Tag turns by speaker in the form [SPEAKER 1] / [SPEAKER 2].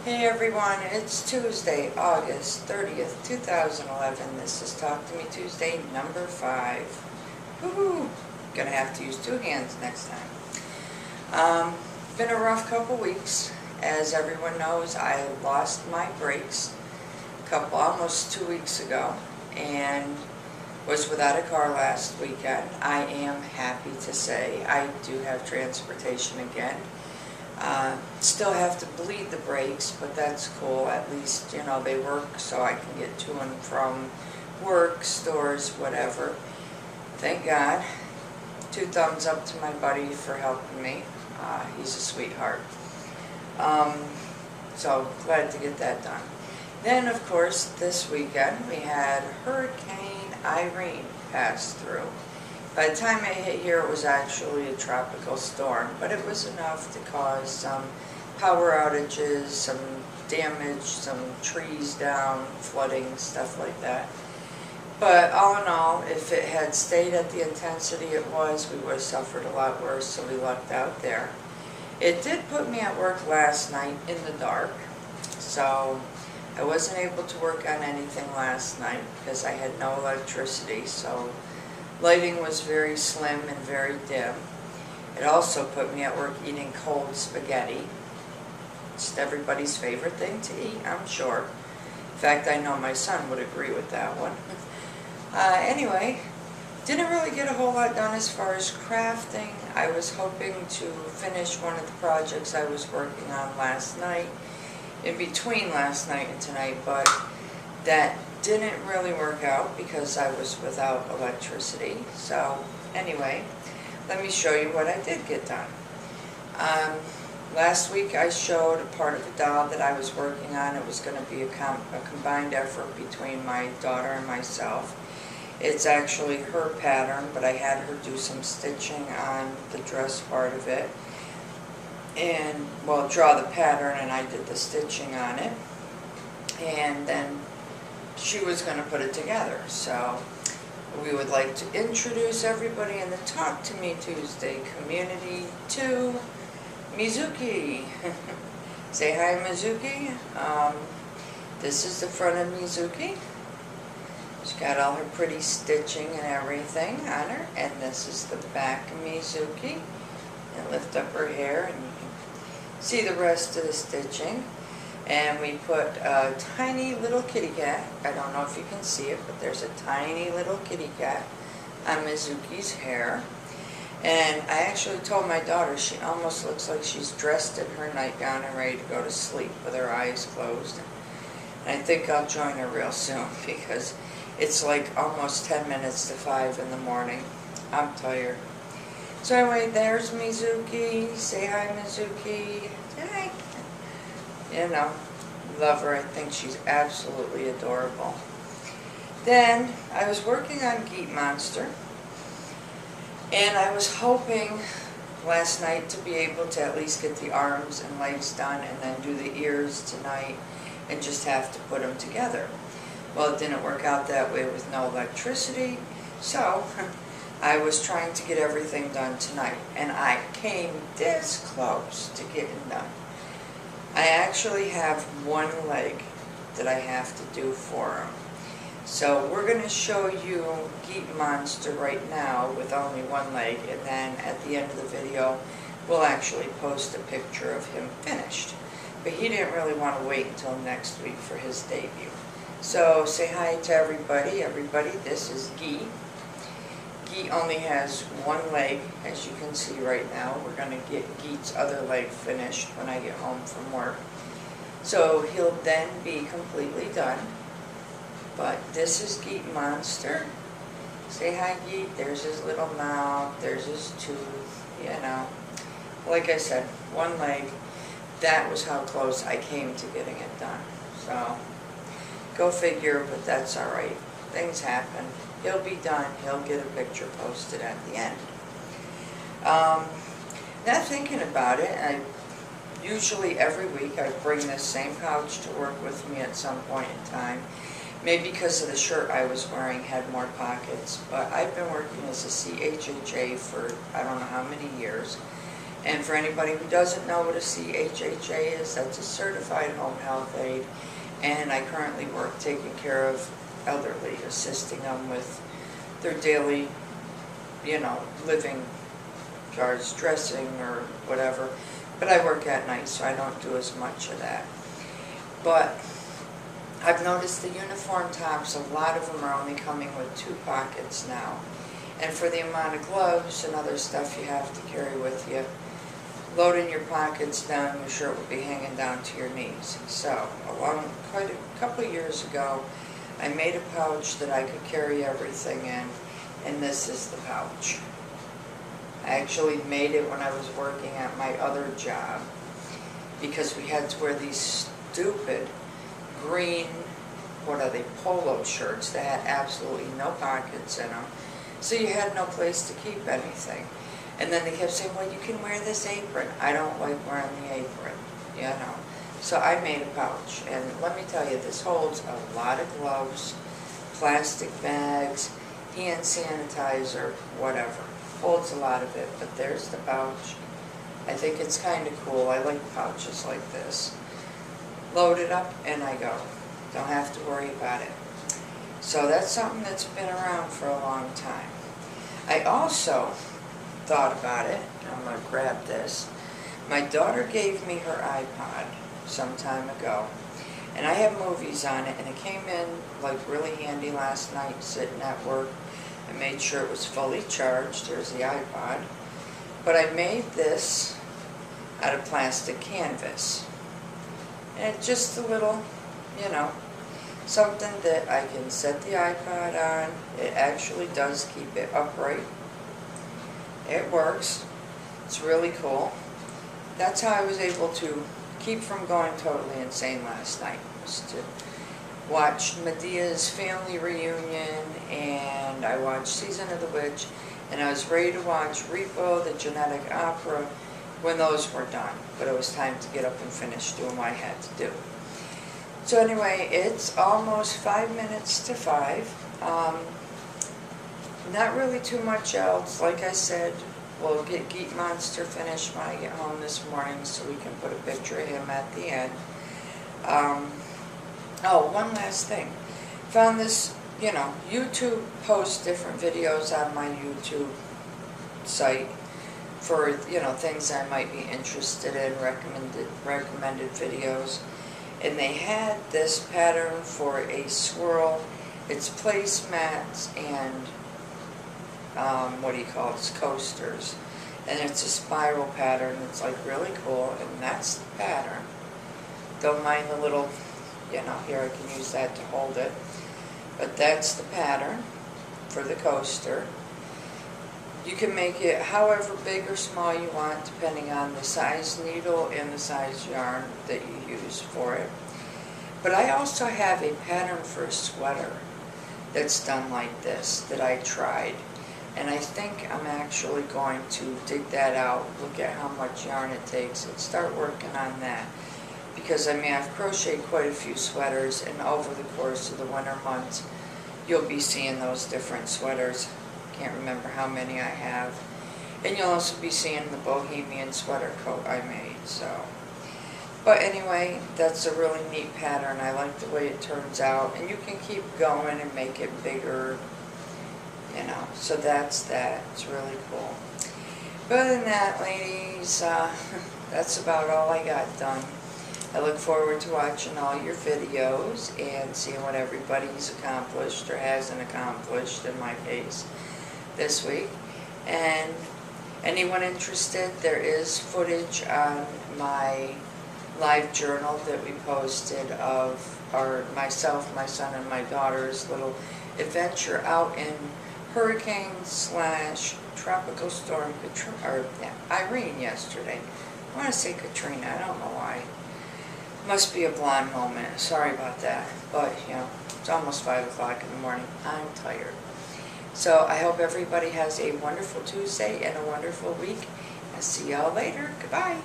[SPEAKER 1] Hey everyone, it's Tuesday, August 30th, 2011. This is Talk to Me Tuesday number 5. Woohoo! Gonna have to use 2 hands next time. Been a rough couple weeks. As everyone knows, I lost my brakes almost 2 weeks ago and was without a car last weekend. I am happy to say I do have transportation again. Still have to bleed the brakes, but that's cool. At least, you know, they work so I can get to and from work, stores, whatever. Thank God. 2 thumbs up to my buddy for helping me. He's a sweetheart. So glad to get that done. Then, of course, this weekend we had Hurricane Irene pass through. By the time it hit here, it was actually a tropical storm, but it was enough to cause some power outages, some damage, some trees down, flooding, stuff like that. But all in all, if it had stayed at the intensity it was, we would have suffered a lot worse, so we lucked out there. It did put me at work last night in the dark, so I wasn't able to work on anything last night because I had no electricity, so lighting was very slim and very dim. It also put me at work eating cold spaghetti. Just everybody's favorite thing to eat, I'm sure. In fact, I know my son would agree with that one. Anyway, didn't really get a whole lot done as far as crafting. I was hoping to finish one of the projects I was working on last night, in between last night and tonight, but that didn't really work out because I was without electricity. So anyway, let me show you what I did get done. Last week I showed a part of a doll that I was working on. It was going to be a combined effort between my daughter and myself. It's actually her pattern, but I had her do some stitching on the dress part of it. And, well, draw the pattern and I did the stitching on it. And then she was going to put it together. So we would like to introduce everybody in the Talk to Me Tuesday community to Mizuki. Say hi, Mizuki. This is the front of Mizuki. She's got all her pretty stitching and everything on her. And this is the back of Mizuki. And lift up her hair and you can see the rest of the stitching. And we put a tiny little kitty cat. I don't know if you can see it, but there's a tiny little kitty cat on Mizuki's hair. And I actually told my daughter she almost looks like she's dressed in her nightgown and ready to go to sleep with her eyes closed. And I think I'll join her real soon because it's like almost 10 minutes to 5 in the morning. I'm tired. So anyway, there's Mizuki. Say hi, Mizuki. Hi. You know, love her. I think she's absolutely adorable. Then I was working on Geek Monster, and I was hoping last night to be able to at least get the arms and legs done and then do the ears tonight and just have to put them together. Well, it didn't work out that way with no electricity, so I was trying to get everything done tonight, and I came this close to getting done. I actually have one leg that I have to do for him. So we're going to show you Geek Monster right now with only one leg, and then at the end of the video we'll actually post a picture of him finished. But he didn't really want to wait until next week for his debut. So say hi to everybody. Everybody, this is Geek. Geek only has one leg, as you can see right now. We're going to get Geek's other leg finished when I get home from work. So he'll then be completely done. But this is Geek Monster. Say hi, Geek. There's his little mouth. There's his tooth. You know. Like I said, one leg. That was how close I came to getting it done. So, go figure, but that's alright. Things happen. He'll be done. He'll get a picture posted at the end. Now thinking about it, usually every week I bring this same pouch to work with me at some point in time. Maybe because of the shirt I was wearing had more pockets, but I've been working as a CHHA for I don't know how many years. And for anybody who doesn't know what a CHHA is, that's a Certified Home Health Aide. And I currently work taking care of elderly, assisting them with their daily, living chores, dressing or whatever. But I work at night, so I don't do as much of that. But I've noticed the uniform tops, a lot of them are only coming with 2 pockets now. And for the amount of gloves and other stuff you have to carry with you, loading your pockets down, your shirt will be hanging down to your knees. So, quite a couple of years ago, I made a pouch that I could carry everything in, and this is the pouch. I actually made it when I was working at my other job, because we had to wear these stupid green, polo shirts that had absolutely no pockets in them. So you had no place to keep anything. And then they kept saying, well, you can wear this apron. I don't like wearing the apron, So I made a pouch. And let me tell you, this holds a lot of gloves, plastic bags, hand sanitizer, whatever. Holds a lot of it. But there's the pouch. I think it's kind of cool. I like pouches like this. Load it up and I go. Don't have to worry about it. So that's something that's been around for a long time. I also thought about it. I'm going to grab this. My daughter gave me her iPod some time ago, and I have movies on it, and it came in like really handy last night sitting at work. I made sure it was fully charged. There's the iPod. But I made this out of plastic canvas. And it's just a little, something that I can set the iPod on. It actually does keep it upright. It works. It's really cool. That's how I was able to keep from going totally insane last night, was to watch Medea's family reunion, and I watched Season of the Witch, and I was ready to watch Repo, the Genetic Opera, when those were done. But it was time to get up and finish doing what I had to do. So anyway, it's almost 5 minutes to 5. Not really too much else. Like I said, we'll get Geek Monster finished when I get home this morning, so we can put a picture of him at the end. Oh, one last thing. Found this, YouTube posts different videos on my YouTube site for, things I might be interested in, recommended videos. And they had this pattern for a swirl. It's placemats and it's coasters. And it's a spiral pattern. It's like really cool, and that's the pattern. Don't mind the little, here I can use that to hold it. But that's the pattern for the coaster. You can make it however big or small you want, depending on the size needle and the size yarn that you use for it. But I also have a pattern for a sweater that's done like this that I tried. And I think I'm actually going to dig that out, look at how much yarn it takes, and start working on that. Because, I've crocheted quite a few sweaters, and over the course of the winter months, you'll be seeing those different sweaters. Can't remember how many I have. And you'll also be seeing the bohemian sweater coat I made, so. But anyway, that's a really neat pattern. I like the way it turns out. And you can keep going and make it bigger, So that's that. It's really cool. But other than that, ladies, that's about all I got done. I look forward to watching all your videos and seeing what everybody's accomplished or hasn't accomplished, in my case, this week. And anyone interested, there is footage on my live journal that we posted of myself, my son, and my daughter's little adventure out in hurricane/tropical storm Irene yesterday. I want to say Katrina, I don't know why. Must be a blonde moment. Sorry about that. But, it's almost 5 o'clock in the morning. I'm tired. So I hope everybody has a wonderful Tuesday and a wonderful week. I'll see y'all later. Goodbye.